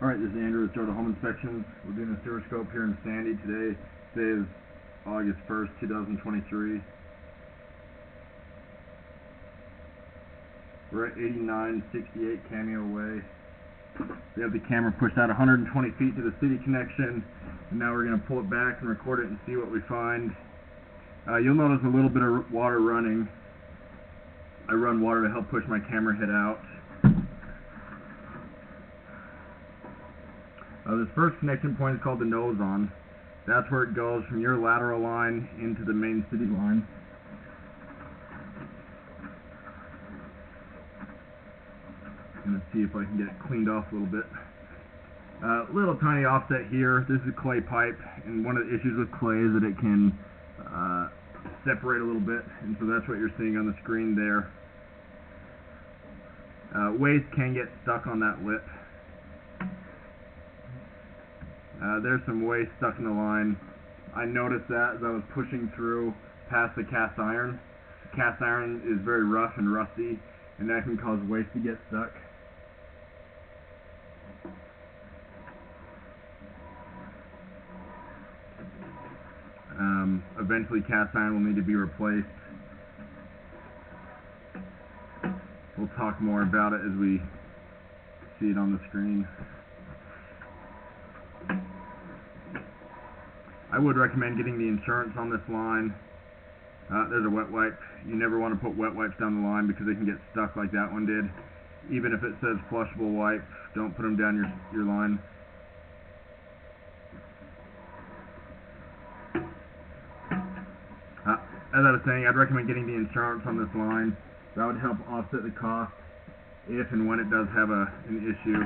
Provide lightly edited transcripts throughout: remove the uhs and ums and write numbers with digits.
Alright, this is Andrew with Georgia Home Inspections. We're doing a sewer scope here in Sandy today. Today is August 1st, 2023. We're at 8968 Cameo Way. We have the camera pushed out 120 feet to the city connection. And now we're going to pull it back and record it and see what we find. You'll notice a little bit of water running. I run water to help push my camera head out. This first connection point is called the nose on. That's where it goes from your lateral line into the main city line. I'm going to see if I can get it cleaned off a little bit. Little tiny offset here. This is clay pipe, and one of the issues with clay is that it can separate a little bit, and so that's what you're seeing on the screen there. Waste can get stuck on that lip. There's some waste stuck in the line. I noticed that as I was pushing through past the cast iron. The cast iron is very rough and rusty, and that can cause waste to get stuck. Eventually cast iron will need to be replaced. We'll talk more about it as we see it on the screen. I would recommend getting the insurance on this line. There's a wet wipe. You never want to put wet wipes down the line because they can get stuck like that one did. Even if it says flushable wipe, don't put them down your line. As I was saying, I'd recommend getting the insurance on this line. That would help offset the cost if and when it does have an issue.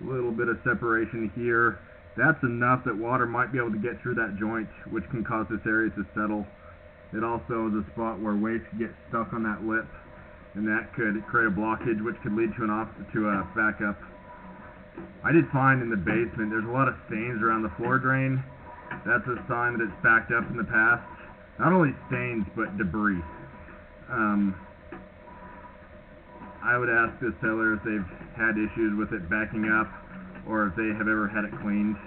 A little bit of separation here. That's enough that water might be able to get through that joint, which can cause this area to settle. It also is a spot where waste can get stuck on that lip, and that could create a blockage, which could lead to a backup. I did find in the basement there's a lot of stains around the floor drain. That's a sign that it's backed up in the past. Not only stains, but debris. I would ask the seller if they've had issues with it backing up, or if they have ever had it cleaned.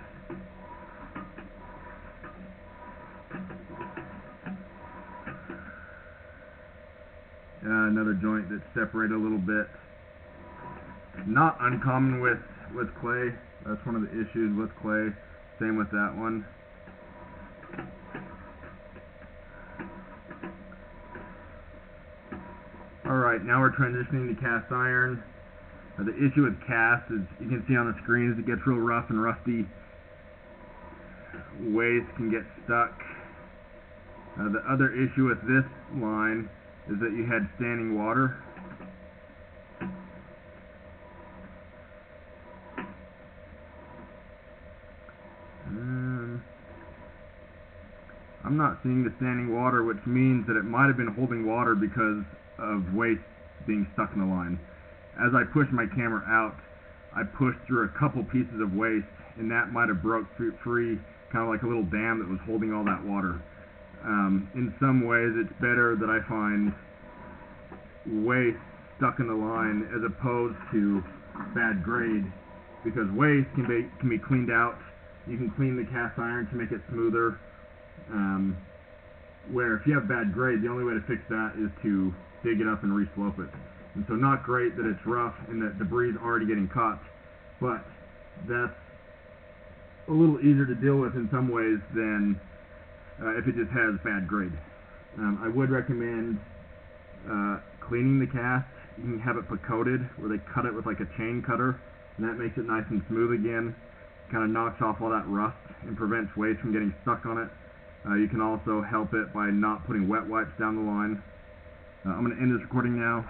Another joint that's separated a little bit. Not uncommon with clay. That's one of the issues with clay. Same with that one. Alright, now we're transitioning to cast iron. The issue with cast is, you can see on the screen, as it gets real rough and rusty, waste can get stuck. The other issue with this line is that you had standing water. I'm not seeing the standing water, which means that it might have been holding water because of waste being stuck in the line. As I pushed my camera out, I pushed through a couple pieces of waste, and that might have broke free, kind of like a little dam that was holding all that water. In some ways, it's better that I find waste stuck in the line as opposed to bad grade, because waste can be cleaned out. You can clean the cast iron to make it smoother. Where if you have bad grade, the only way to fix that is to dig it up and re-slope it. And so not great that it's rough and that debris is already getting caught, but that's a little easier to deal with in some ways than if it just has bad grade. I would recommend cleaning the cast. You can have it put coated, where they cut it with like a chain cutter, and that makes it nice and smooth again. Kind of knocks off all that rust and prevents waste from getting stuck on it. You can also help it by not putting wet wipes down the line. I'm going to end this recording now.